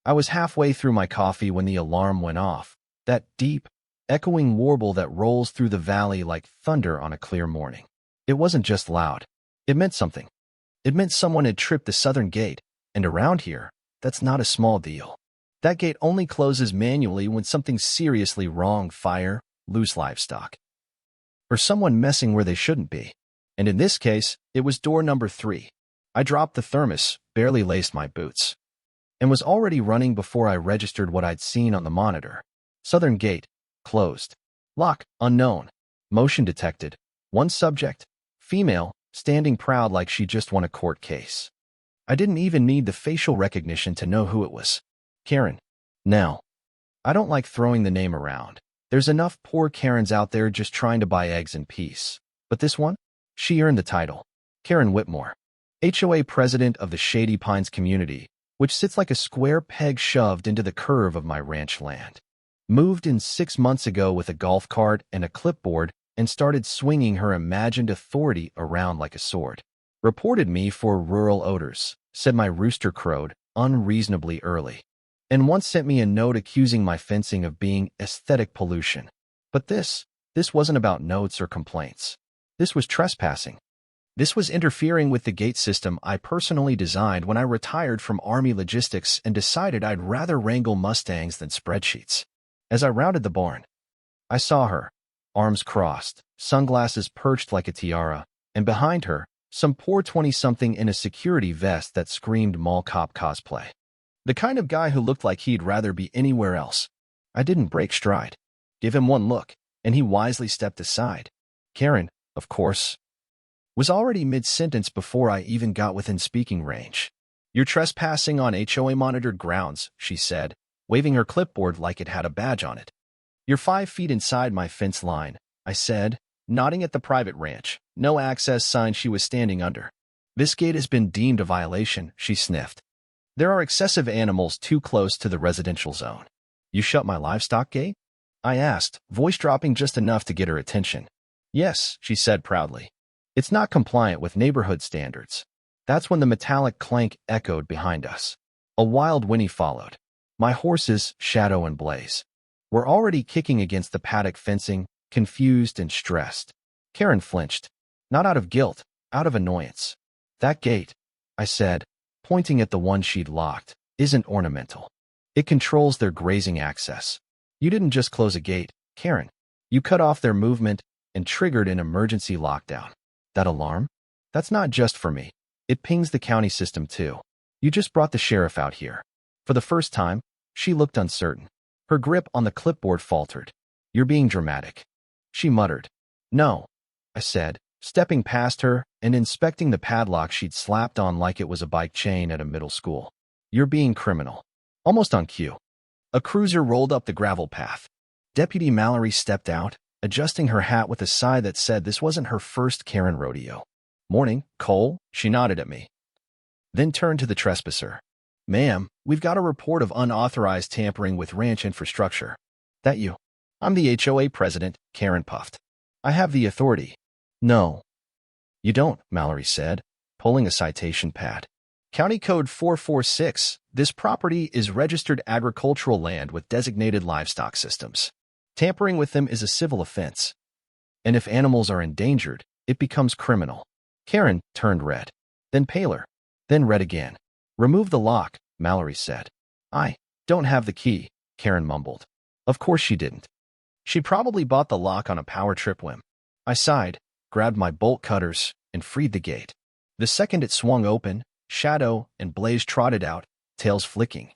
I was halfway through my coffee when the alarm went off, that deep, echoing warble that rolls through the valley like thunder on a clear morning. It wasn't just loud. It meant something. It meant someone had tripped the southern gate, and around here, that's not a small deal. That gate only closes manually when something's seriously wrong: fire, loose livestock, or someone messing where they shouldn't be. And in this case, it was door number 3. I dropped the thermos, barely laced my boots, and was already running before I registered what I'd seen on the monitor. Southern gate, closed. Lock, unknown. Motion detected. One subject, female, standing proud like she just won a court case. I didn't even need the facial recognition to know who it was. Karen. Now, I don't like throwing the name around. There's enough poor Karens out there just trying to buy eggs in peace. But this one? She earned the title. Karen Whitmore, HOA president of the Shady Pines community, which sits like a square peg shoved into the curve of my ranch land. Moved in 6 months ago with a golf cart and a clipboard and started swinging her imagined authority around like a sword. Reported me for rural odors, said my rooster crowed unreasonably early, and once sent me a note accusing my fencing of being aesthetic pollution. But this wasn't about notes or complaints. This was trespassing. This was interfering with the gate system I personally designed when I retired from Army logistics and decided I'd rather wrangle Mustangs than spreadsheets. As I rounded the barn, I saw her, arms crossed, sunglasses perched like a tiara, and behind her, some poor 20-something in a security vest that screamed mall cop cosplay. The kind of guy who looked like he'd rather be anywhere else. I didn't break stride. Give him one look, and he wisely stepped aside. Karen, of course, was already mid-sentence before I even got within speaking range. "You're trespassing on HOA-monitored grounds," she said, waving her clipboard like it had a badge on it. "You're 5 feet inside my fence line," I said, nodding at the private ranch, no access sign she was standing under. "This gate has been deemed a violation," she sniffed. "There are excessive animals too close to the residential zone." "You shut my livestock gate?" I asked, voice dropping just enough to get her attention. "Yes," she said proudly. "It's not compliant with neighborhood standards." That's when the metallic clank echoed behind us. A wild whinny followed. My horses, Shadow and Blaze, were already kicking against the paddock fencing, confused and stressed. Karen flinched, not out of guilt, out of annoyance. "That gate," I said, pointing at the one she'd locked, "isn't ornamental. It controls their grazing access. You didn't just close a gate, Karen. You cut off their movement and triggered an emergency lockdown. That alarm? That's not just for me. It pings the county system too. You just brought the sheriff out here." For the first time, she looked uncertain. Her grip on the clipboard faltered. "You're being dramatic," she muttered. "No," I said, stepping past her and inspecting the padlock she'd slapped on like it was a bike chain at a middle school. "You're being criminal." Almost on cue, a cruiser rolled up the gravel path. Deputy Mallory stepped out, adjusting her hat with a sigh that said this wasn't her first Karen rodeo. "Morning, Cole," she nodded at me, then turned to the trespasser. "Ma'am, we've got a report of unauthorized tampering with ranch infrastructure." "That you?" "I'm the HOA president," Karen puffed. "I have the authority." "No, you don't," Mallory said, pulling a citation pad. "County Code 446, this property is registered agricultural land with designated livestock systems. Tampering with them is a civil offense. And if animals are endangered, it becomes criminal." Karen turned red, then paler, then red again. "Remove the lock," Mallory said. "I don't have the key," Karen mumbled. Of course she didn't. She probably bought the lock on a power trip whim. I sighed, grabbed my bolt cutters, and freed the gate. The second it swung open, Shadow and Blaze trotted out, tails flicking.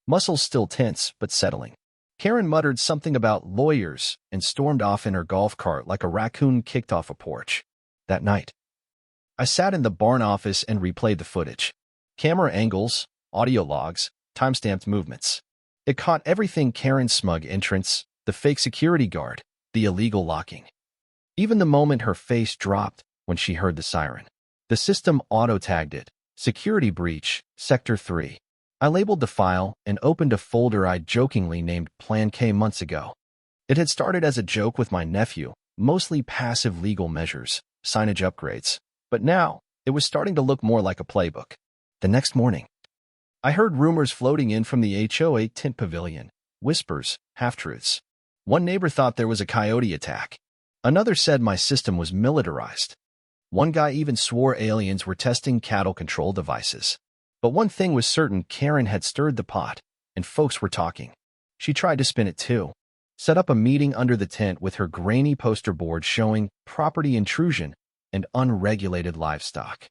Muscles still tense, but settling. Karen muttered something about lawyers and stormed off in her golf cart like a raccoon kicked off a porch. That night, I sat in the barn office and replayed the footage. Camera angles, audio logs, timestamped movements. It caught everything: Karen's smug entrance, the fake security guard, the illegal locking. Even the moment her face dropped when she heard the siren. The system auto-tagged it. Security breach, Sector 3. I labeled the file and opened a folder I'd jokingly named Plan K months ago. It had started as a joke with my nephew, mostly passive legal measures, signage upgrades. But now, it was starting to look more like a playbook. The next morning, I heard rumors floating in from the HOA tent pavilion, whispers, half-truths. One neighbor thought there was a coyote attack. Another said my system was militarized. One guy even swore aliens were testing cattle control devices. But one thing was certain: Karen had stirred the pot, and folks were talking. She tried to spin it too. Set up a meeting under the tent with her grainy poster board showing property intrusion and unregulated livestock.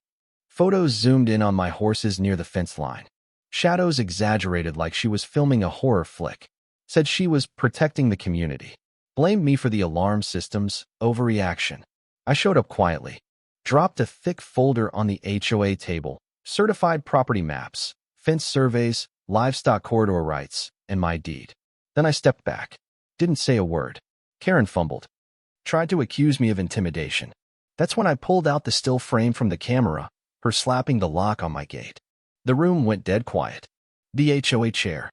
Photos zoomed in on my horses near the fence line. Shadows exaggerated like she was filming a horror flick. Said she was protecting the community. Blamed me for the alarm system's overreaction. I showed up quietly. Dropped a thick folder on the HOA table. Certified property maps, fence surveys, livestock corridor rights, and my deed. Then I stepped back. Didn't say a word. Karen fumbled. Tried to accuse me of intimidation. That's when I pulled out the still frame from the camera, her slapping the lock on my gate. The room went dead quiet. The HOA chair.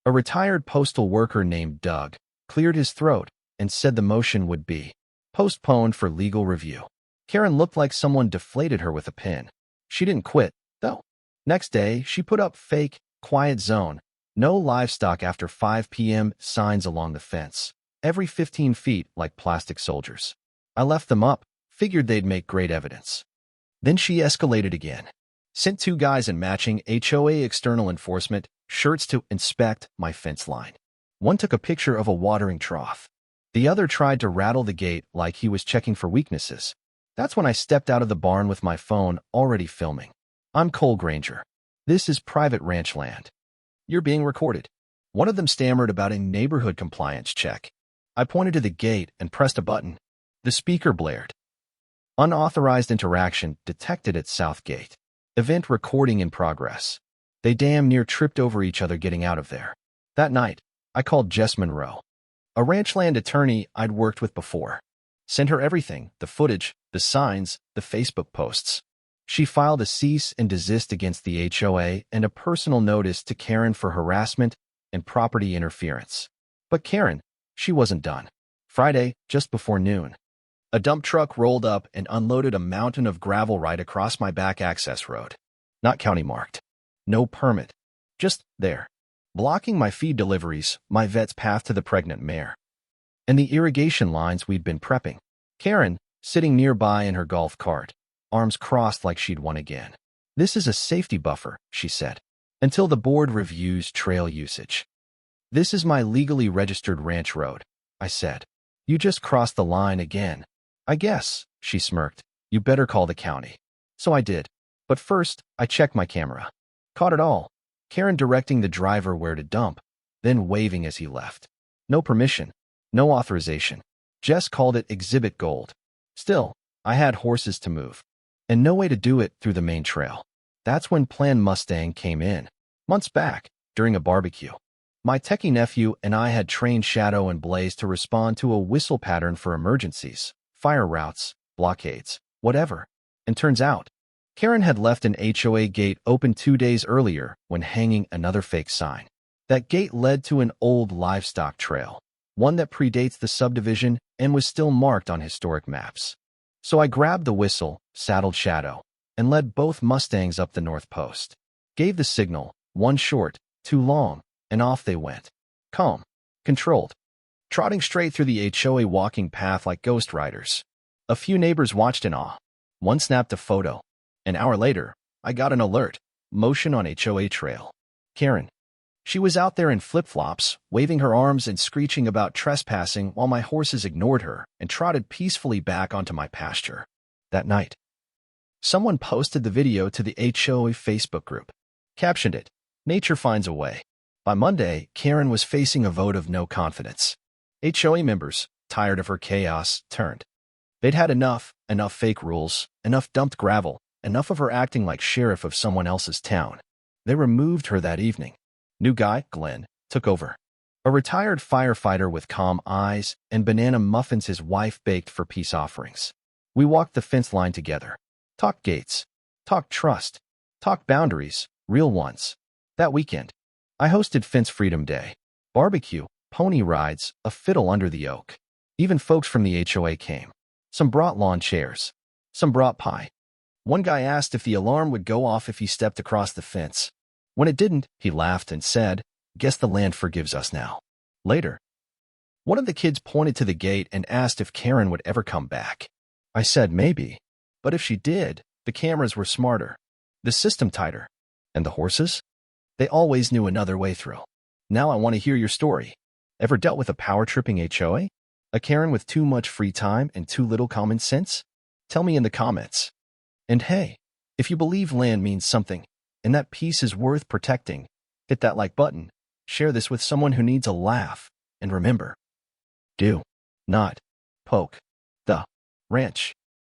A retired postal worker named Doug cleared his throat and said the motion would be postponed for legal review. Karen looked like someone deflated her with a pin. She didn't quit, though. Next day, she put up fake, quiet zone, no livestock after 5 p.m. signs along the fence, every 15 feet like plastic soldiers. I left them up, figured they'd make great evidence. Then she escalated again. Sent 2 guys in matching HOA external enforcement shirts to inspect my fence line. One took a picture of a watering trough. The other tried to rattle the gate like he was checking for weaknesses. That's when I stepped out of the barn with my phone already filming. I'm Cole Granger. This is private ranch land. You're being recorded. One of them stammered about a neighborhood compliance check. I pointed to the gate and pressed a button. The speaker blared. Unauthorized interaction detected at South Gate. Event recording in progress. They damn near tripped over each other getting out of there. That night, I called Jess Monroe, a ranchland attorney I'd worked with before. Sent her everything: the footage, the signs, the Facebook posts. She filed a cease and desist against the HOA and a personal notice to Karen for harassment and property interference. But Karen, she wasn't done. Friday, just before noon, a dump truck rolled up and unloaded a mountain of gravel right across my back access road. Not county marked. No permit. Just there. Blocking my feed deliveries, my vet's path to the pregnant mare, and the irrigation lines we'd been prepping. Karen, sitting nearby in her golf cart, arms crossed like she'd won again. This is a safety buffer, she said, until the board reviews trail usage. This is my legally registered ranch road, I said. You just crossed the line again. I guess, she smirked. You better call the county. So I did. But first, I checked my camera. Caught it all. Karen directing the driver where to dump, then waving as he left. No permission. No authorization. Jess called it Exhibit Gold. Still, I had horses to move, and no way to do it through the main trail. That's when Plan Mustang came in. Months back, during a barbecue. My techie nephew and I had trained Shadow and Blaze to respond to a whistle pattern for emergencies, fire routes, blockades, whatever. And turns out, Karen had left an HOA gate open 2 days earlier when hanging another fake sign. That gate led to an old livestock trail, one that predates the subdivision and was still marked on historic maps. So I grabbed the whistle, saddled Shadow, and led both Mustangs up the north post. Gave the signal, one short, two long, and off they went. Calm, controlled, trotting straight through the HOA walking path like ghost riders. A few neighbors watched in awe. One snapped a photo. An hour later, I got an alert. Motion on HOA trail. Karen. She was out there in flip-flops, waving her arms and screeching about trespassing while my horses ignored her and trotted peacefully back onto my pasture. That night, someone posted the video to the HOA Facebook group. Captioned it, "Nature finds a way." By Monday, Karen was facing a vote of no confidence. HOA members, tired of her chaos, turned. They'd had enough fake rules, enough dumped gravel, enough of her acting like sheriff of someone else's town. They removed her that evening. New guy, Glenn, took over. A retired firefighter with calm eyes and banana muffins his wife baked for peace offerings. We walked the fence line together. Talked gates. Talked trust. Talked boundaries, real ones. That weekend, I hosted Fence Freedom Day. Barbecue, pony rides, a fiddle under the oak. Even folks from the HOA came. Some brought lawn chairs. Some brought pie. One guy asked if the alarm would go off if he stepped across the fence. When it didn't, he laughed and said, "Guess the land forgives us now." Later, one of the kids pointed to the gate and asked if Karen would ever come back. I said maybe, but if she did, the cameras were smarter, the system tighter, and the horses? They always knew another way through. Now I want to hear your story. Ever dealt with a power-tripping HOA? A Karen with too much free time and too little common sense? Tell me in the comments. And hey, if you believe land means something, and that peace is worth protecting, hit that like button, share this with someone who needs a laugh, and remember, do not poke the ranch.